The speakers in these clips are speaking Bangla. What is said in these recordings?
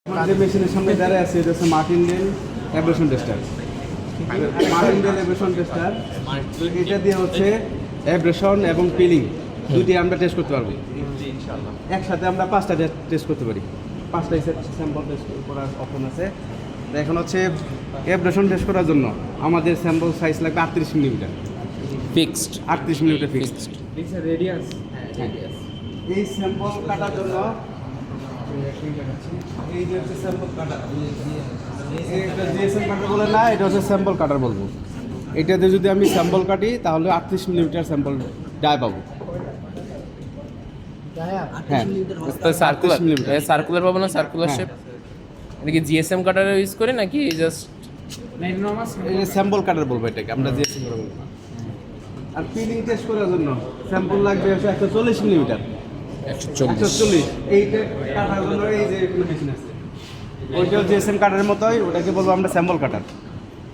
যে মেশিনের সামনে দাঁড়ায় আছে এটা হচ্ছে Martindale abrasion tester. Martindale abrasion tester এটা দিয়ে হচ্ছে অ্যাব্রেশন এবং পিলিং দুটি আমরা টেস্ট করতে পারবো। একসাথে আমরা 5টা টেস্ট করতে পারি, 5টা স্যাম্পল টেস্ট করার অপশন আছে। তো এখন হচ্ছে অ্যাব্রেশন টেস্ট করার জন্য আমাদের স্যাম্পল সাইজ লাগবে 38 millimetre fixed. 38 millimetre fixed. Radius এই স্যাম্পল কাটার জন্য এই যে হচ্ছে স্যাম্পল কাটার, এটা জিএসএম কাটার বলে না, এটা হচ্ছে স্যাম্পল কাটার বলবো। এটাতে যদি আমি স্যাম্পল কাটি তাহলে 38 মিলিমিটার স্যাম্পল ডাই পাবো। হ্যাঁ, সার্কুলার 38 মিলিমিটার। সার্কুলার পাবো না? সার্কুলার হ্যাঁ। শেপ এটা কি জিএসএম কাটার ইউজ করে নাকি জাস্ট এই স্যাম্পল কাটার বলবো এটাকে, আমরা জিএসএম কাটার বলবো না। আর পিলিং টেস্ট করার জন্য স্যাম্পল লাগবে হচ্ছে 140 মিলিমিটার। 140। এইটা কাটার জন্য এই যে এখানে মেশিন আছে, ওইটাও জিএসএম কাটার মতোই, ওটাকে বলবো আমরা স্যাম্পল কাটার।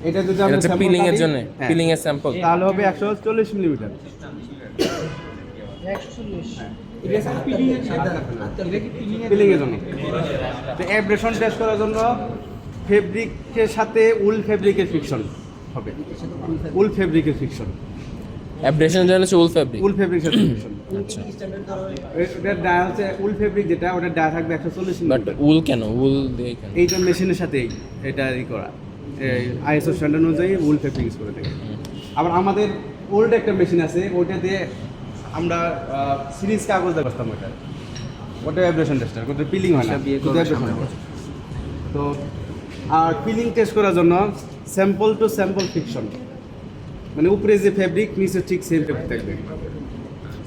এটা যদি আমরা এটা পিলিং এর জন্য, হ্যাঁ, পিলিং এর স্যাম্পল তাহলে হবে 140 মিলিমিটার। পিলিং এর জন্য। তো অ্যাব্রেশন টেস্ট করার জন্য ফেব্রিকের সাথে উল ফেব্রিকের ফিকশন হবে, উল ফেব্রিকের ফিকশন, অ্যাব্রেশনের জন্য হচ্ছে উল ফেব্রিক। উল ফেব্রিকের সাথে ফিকশন। আচ্ছা, ওটার ডায়া হচ্ছে উল ফেব্রিক, যেটা ওটার ডায়া থাকবে 140 বাট মিলিমিটার। উল কেন? উল দিয়ে কেন? এইটা মেশিনের সাথেই এটা করা, আইএসও স্ট্যান্ডার্ড অনুযায়ী উল ফেব্রিক ইউজ করে থাকে। আবার আমাদের ওল্ড একটা মেশিন আছে, ওইটা দিয়ে আমরা সিরিজ কাগজ দিয়ে বসতাম, ওটা অ্যাব্রেশন টেস্টার, ওটা পিলিং হয় না, শুধু abrasion হয়। তো আর পিলিং টেস্ট করার জন্য স্যাম্পল টু স্যাম্পল ফিকশন, মানে উপরে যে ফেব্রিক নিচে ঠিক সেম ফেব্রিক থাকবে।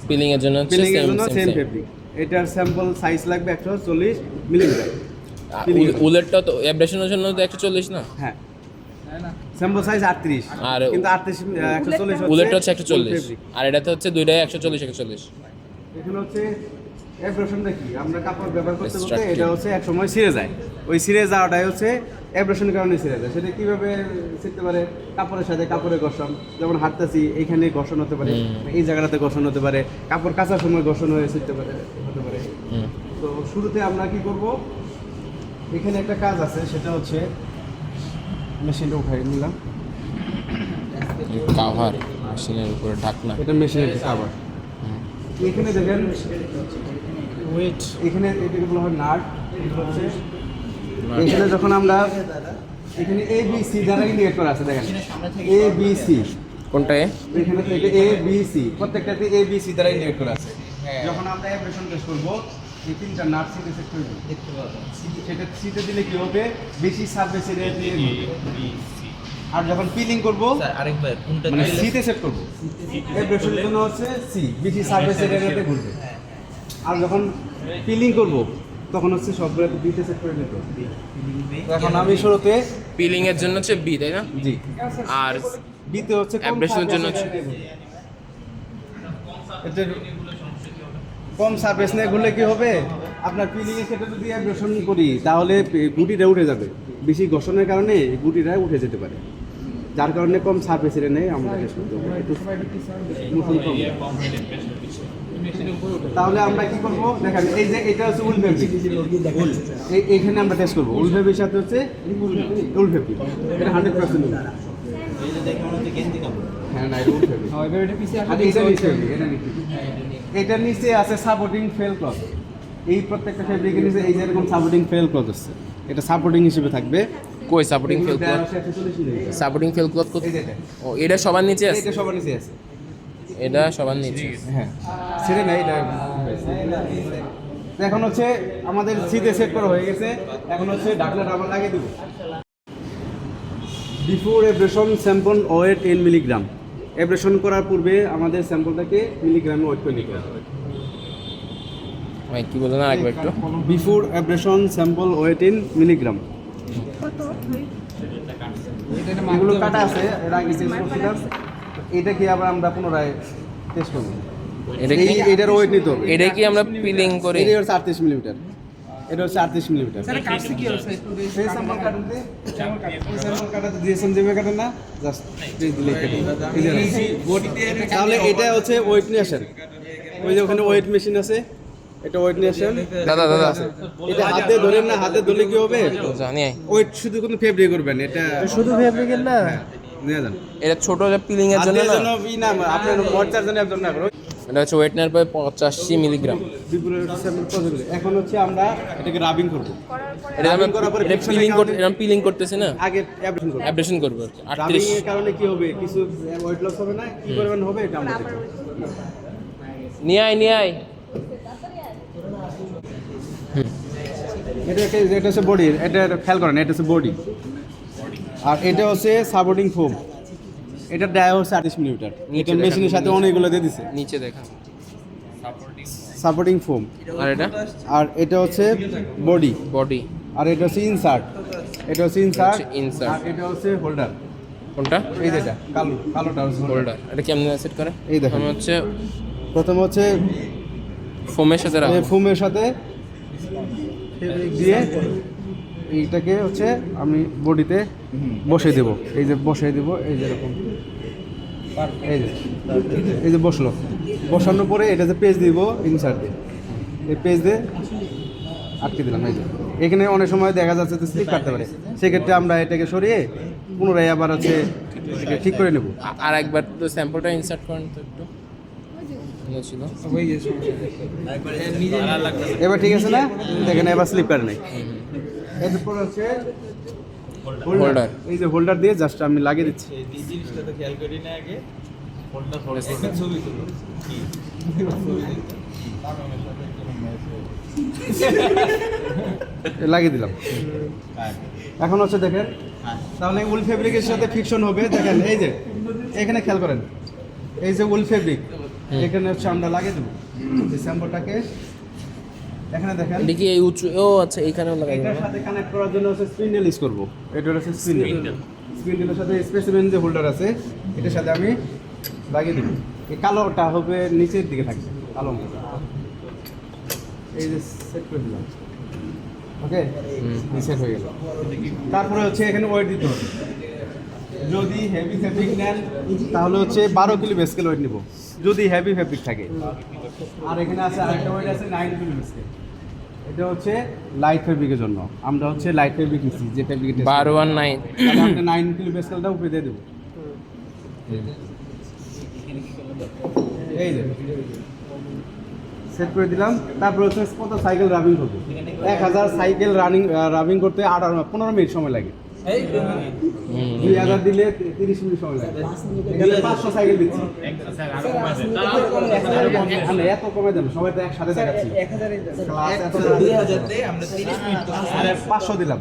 পিলিং এর জন্য হচ্ছে পিলিং এর সেম জন্য সেম ফেব্রিক। এটার স্যাম্পল সাইজ লাগবে 140 মিলিমিটার। উলেরটা তো অ্যাব্রেশনের জন্য তো 140 না? হ্যাঁ, স্যাম্পল সাইজ 38, আর কিন্তু 140 উলেরটা হচ্ছে 140 fabric। আর এটাতে হচ্ছে দুইটাই 140। এখানে হচ্ছে অ্যাব্রেশনটা কি, আমরা কাপড় ব্যবহার করতে করতে Destructive। এটা হচ্ছে এক সময় ছিঁড়ে যায়, ওই ছিঁড়ে যাওয়াটাই হচ্ছে অ্যাব্রেশনের কারণে ছিঁড়ে যায়। সেটা কীভাবে ছিঁড়তে পারে? কাপড়ের সাথে কাপড়ের ঘর্ষণ, যেমন হাঁটতেছি এইখানে ঘর্ষণ হতে পারে, এই জায়গাটাতে ঘর্ষণ হতে পারে, কাপড় কাচার সময় ঘর্ষণ হয়ে ছিঁড়তে পারে, হতে পারে। তো শুরুতে আমরা কি করব, এখানে একটা কাজ আছে, সেটা হচ্ছে মেশিনটা উঠাই নিলাম, কাভার মেশিনের উপরে ঢাকনা। এটা মেশিনের কাভার। এখানে দেখেন ওয়েট, এখানে এটাকে বলা হয় নাট। হচ্ছে এখানে যখন আমরা এখানে এ বি সি দ্বারা ইন্ডিকেট করা আছে, দেখেন এ বি সি, কোনটা এ? এখানে থেকে এ বি সি, প্রত্যেকটাতে এ বি সি দ্বারা ইন্ডিকেট করা আছে। যখন আমরা অ্যাব্রেশন টেস্ট করব, এই 3টা নাট সিটে সেট করব, সেটা সিটে দিলে কি হবে, বেশি সারফেস এরিয়া দিয়ে ঘুরবে। আর যখন পিলিং করব, আরেকবার কোনটা মানে সিতে সেট করব, অ্যাব্রেশনের জন্য হচ্ছে সি, বেশি সারফেস এরিয়াতে ঘুরবে। আর যখন পিলিং করব তখন হচ্ছে সবগুলো বিতে সেট করে নিতে হবে। এখন আমি শুরুতে পিলিং এর জন্য হচ্ছে বি, তাই না? জি, আর বিতে হচ্ছে অ্যাব্রেশনের জন্য হচ্ছে এটা কম সারফেস নিয়ে ঘুরলে কি হবে, আপনার পিলিং এর ক্ষেত্রে যদি অ্যাব্রেশন করি তাহলে গুটিটা উঠে যাবে, বেশি ঘর্ষণের কারণে গুটিটা উঠে যেতে পারে, যার কারণে কম সারফেস এরিয়া নেই আমরা টেস্ট করতে হবে। নতুন কম। তাহলে আমরা কি করব, দেখেন এই যে এটা হচ্ছে উল ফেব্রিক, এইখানে আমরা টেস্ট করব উল ফেব্রিকের সাথে হচ্ছে উল ফেব্রিক, এটা 100% উল। এই যে দেখুন হচ্ছে গেঞ্জি কাপড়। হ্যাঁ, না, এটা উল ফেব্রিক। আর এটা নিচে এটার নিচে আছে সাপোর্টিং ফেল ক্লথ। এই প্রত্যেকটা ফেব্রিকের নিচে এই যে এরকম সাপোর্টিং ফেল ক্লথ আছে, এটা সাপোর্টিং হিসেবে থাকবে। কই supporting fail cloth? Supporting fail cloth কত? এই যে এটা, ও এটা সবার নিচে আছে? এটা সবার নিচে আছে। এটা সবার নিচে। হ্যাঁ, ছেড়ে নাই এটা। এখন হচ্ছে আমাদের সিটে সেট করা হয়ে গেছে, এখন হচ্ছে ঢাকনাটা আবার লাগিয়ে দেব। Before abrasion sample weight 10 milligram. Abrasion করার পূর্বে আমাদের স্যাম্পলটাকে মিলিগ্রামে ওয়েট করে নিতে হবে। ভাই কি বলেন আরেকবার একটু? Before abrasion sample weight 10 milligram. এগুলো কাটা আছে, এর আগে টেস্ট করছিলাম, এটা কি আবার আমরা পুনরায় টেস্ট করব। এটা কি এটার ওয়েট নিতে হবে। এটা কি আমরা পিলিং করি? এটা হচ্ছে 38 মিলিমিটার, এটা হচ্ছে 38 মিলিমিটার। সেই স্যাম্পল কাটতে, ওই স্যাম্পল কাটাতে দিয়েছেন যেভাবে কাটেন না, জাস্ট দিলে কেটে তাহলে এটা হচ্ছে ওয়েট নিয়ে আসেন। ওই যে ওখানে ওয়েট মেশিন আছে, এটা ওয়েট নিয়ে আসেন। দাদা এটা হাতে ধরেন না, হাতে ধরলে কি হবে? জানি ওয়েট শুধু কোনো ফেব্রিক করবেন, এটা শুধু ফেব্রিকের না, নিয়ে যান। এটা ছোট পিলিং এর জন্য হাতের না, জন্য ই না, আপনার মর্চার জন্য একজন না করো। এটা হচ্ছে ওয়েট নেওয়ার পরে 85 মিলিগ্রাম। এখন হচ্ছে আমরা এটাকে রাবিং করব। এটা আমি করার পরে এটা পিলিং করতেছে না, আগে অ্যাবরেশন করব। অ্যাব্রেশন করব আর কি। রাবিং 38 এর কারণে কি হবে? কিছু ওয়েট লস হবে না, কি পরিমাণ হবে এটা আমরা দেখব। নিয়ে আয় এটা হচ্ছে বডি, এটা খেয়াল করেন, এটা হচ্ছে বডি, আর এটা হচ্ছে সাপোর্টিং ফোম। এটা ডায়া হচ্ছে 38 মিলিমিটার। এটা মেশিনের সাথে অনেকগুলো দিয়ে দিছে। নিচে দেখা। Supporting foam. আর এটা হচ্ছে বডি, আর এটা হচ্ছে ইনসার্ট। এটা হচ্ছে ইনসার্ট, আর এটা হচ্ছে হোল্ডার। কোনটা? এই যেটা কালোটা হচ্ছে হোল্ডার। এটা কেমনে সেট করে? এই দেখুন, হচ্ছে প্রথম হচ্ছে ফোমের সাথে রাখো। ফোমের সাথে দিয়ে এইটাকে হচ্ছে আমি বডিতে বসিয়ে দেব। এই যে বসিয়ে দেব, এই যে এরকম, এই যে বসলো। বসানোর পরে এটা যে পেজ দিব ইনসার্ট দিয়ে, এই পেজ দিয়ে আটকে দিলাম। এই যে এখানে অনেক সময় দেখা যাচ্ছে যে স্লিপ কাটতে পারে, সেক্ষেত্রে আমরা এটাকে সরিয়ে পুনরায় আবার হচ্ছে এটাকে ঠিক করে নেব। আর একবার তো স্যাম্পলটা ইনসার্ট করেন তো একটু। ছিল এবার ঠিক আছে না? দেখেন এবার স্লিপ কাটে নাই। এরপর হচ্ছে হোল্ডার। এই যে হোল্ডার দিয়ে জাস্ট আমি লাগিয়ে দিচ্ছি। এই জিনিসটা তো খেয়াল করি না আগে। ফোনটা ছবি তুলো কি লাগিয়ে দিলাম। এখন হচ্ছে দেখেন, তাহলে উল ফেব্রিকের সাথে ফিকশন হবে। দেখেন এই যে এখানে খেয়াল করেন, এই যে উল ফেব্রিক এখানে হচ্ছে আমরা লাগিয়ে দেবো ডিসেম্বরটাকে। এখানে দেখেন এটা কি এই উঁচু? ও আচ্ছা, এইখানেও লাগাই এটার সাথে কানেক্ট করার জন্য হচ্ছে স্পিন্ডেল ইউজ করব। এটা হচ্ছে স্পিন্ডেলের সাথে স্পেসিমেন যে হোল্ডার আছে এটার সাথে আমি লাগিয়ে দেবো। এই কালোটা হবে নিচের দিকে থাকবে, কালো অংশটা। এই যে সেট করে দিলাম, ওকে, সেট হয়ে গেল। তারপরে হচ্ছে এখানে ওয়েট দিতে হবে। যদি হেভি ফেব্রিক নেন তাহলে হচ্ছে 12 কিলো বেসকেল ওয়েট নিব, যদি হেভি ফেব্রিক থাকে। আর এখানে আছে আরেকটা ওয়েট আছে 9 কিলো বেসকেল। এটা হচ্ছে লাইট ফেব্রিকের জন্য। আমরা হচ্ছে লাইট ফেব্রিক নিচ্ছি, যে ফেব্রিক 1219। আমরা 9 কিলো বেসকেলটা উপরে দিয়ে দেবো। এই যে সেট করে দিলাম। তারপর হচ্ছে কত সাইকেল রাবিং করবো? 1000 সাইকেল রাবিং করতে 15 মিনিট সময় লাগে। 2000 দিলে 30 মিনিট সময় লাগে। এখানে 500 সাইকেল দিচ্ছি। এত কমে দেন, সবাই তো একসাথে দেখাচ্ছি। 2000 তে আমরা 30 মিনিট আরে 500 দিলাম।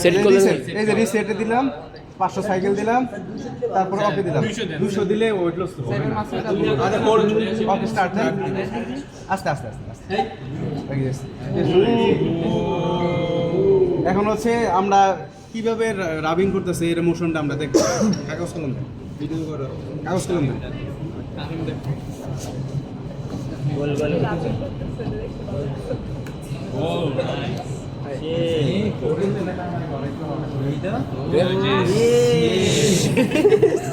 সেট করলে এই যে রিসেটে দিলাম, 500 সাইকেল দিলাম, তারপর অফে দিলাম। 200 দিলে ওয়েট লস হবে না। আরে মোর অফে স্টার্ট দেন, আস্তে আস্তে আস্তে আস্তে। এখন হচ্ছে আমরা কিভাবে রাবিং করতেছে এর মোশনটা আমরা দেখব। কাগজ কলম দেন, ভিডিও করো, কাগজ কলম দেন। গোল গোল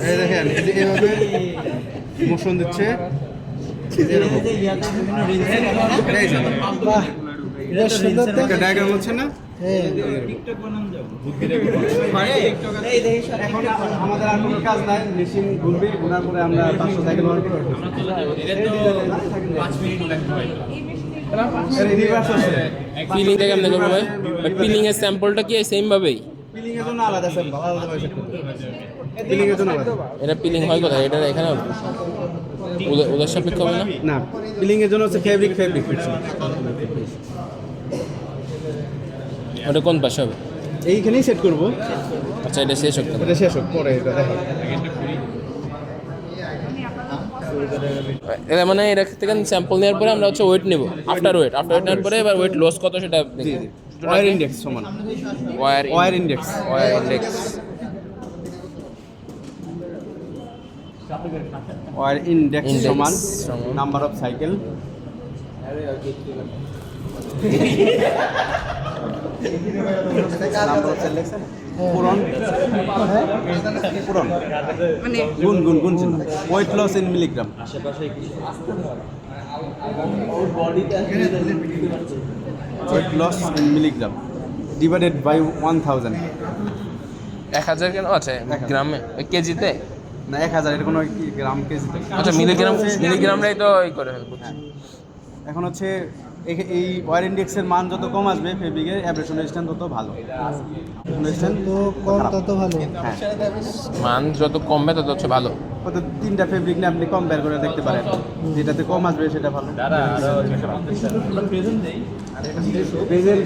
এই দেখেন, এই যে এভাবে মোশন দিচ্ছে। এটা সুন্দর তো। একটা ডায়াগ্রাম হচ্ছে না? টিকটক বানান যাও। এখন আমাদের আর কোনো কাজ নাই, মেশিন ঘুরবে, ঘোরার পরে আমরা 500 সাইকেল বার করে রিভার্স হচ্ছে। পিলিংটা কেমনে করবো ভাই? পিলিং এর স্যাম্পলটা কি সেম ভাবেই? পিলিং এর জন্য আলাদা স্যাম্পল, আলাদা সেট করতে হবে। পিলিং এর জন্য আলাদা। এটা পিলিং হয় কোথায়? এটা এখানে হবে? ওদের সাপেক্ষ হবে না? না, পিলিং এর জন্য হচ্ছে ফেব্রিক ওটা কোন পাশে হবে? এইখানেই সেট করব। আচ্ছা, এটা শেষ হোক। এটা শেষ হোক, পরে এটা দেখো। এটা মানে এটা থেকে স্যাম্পল নেওয়ার পরে আমরা হচ্ছে ওয়েট নেব। আফটার ওয়েট নেওয়ার পরে এবার ওয়েট লস কত সেটা দেখি। ওয়্যার ইনডেক্স সমান ওয়্যার ইন্ডেক্স ওয়্যার ইনডেক্স সমান নাম্বার অফ সাইকেল পূরণ মানে গুণ চিহ্ন ওয়েট লস ইন মিলিগ্রাম। আশেপাশে কি weight loss in milligram divided by 1000 1000 কেন আছে গ্রামে কেজিতে না 1000 এটা কোনো গ্রাম কেজিতে আচ্ছা মিলিগ্রামটাই তো এই করে বুঝছি এখন হচ্ছে এই ওয়ার ইন্ডেক্সের মান যত কম আসবে ফেব্রিকের অ্যাব্রেশন রেজিস্ট্যান্স তত ভালো রেজিস্ট্যান্স তো কম তত ভালো। হ্যাঁ মান যত কমবে তত হচ্ছে ভালো কত তিনটা ফেব্রিক নিয়ে আপনি কম্পেয়ার করে দেখতে পারেন যেটাতে কম আসবে সেটা ভালো বেজেল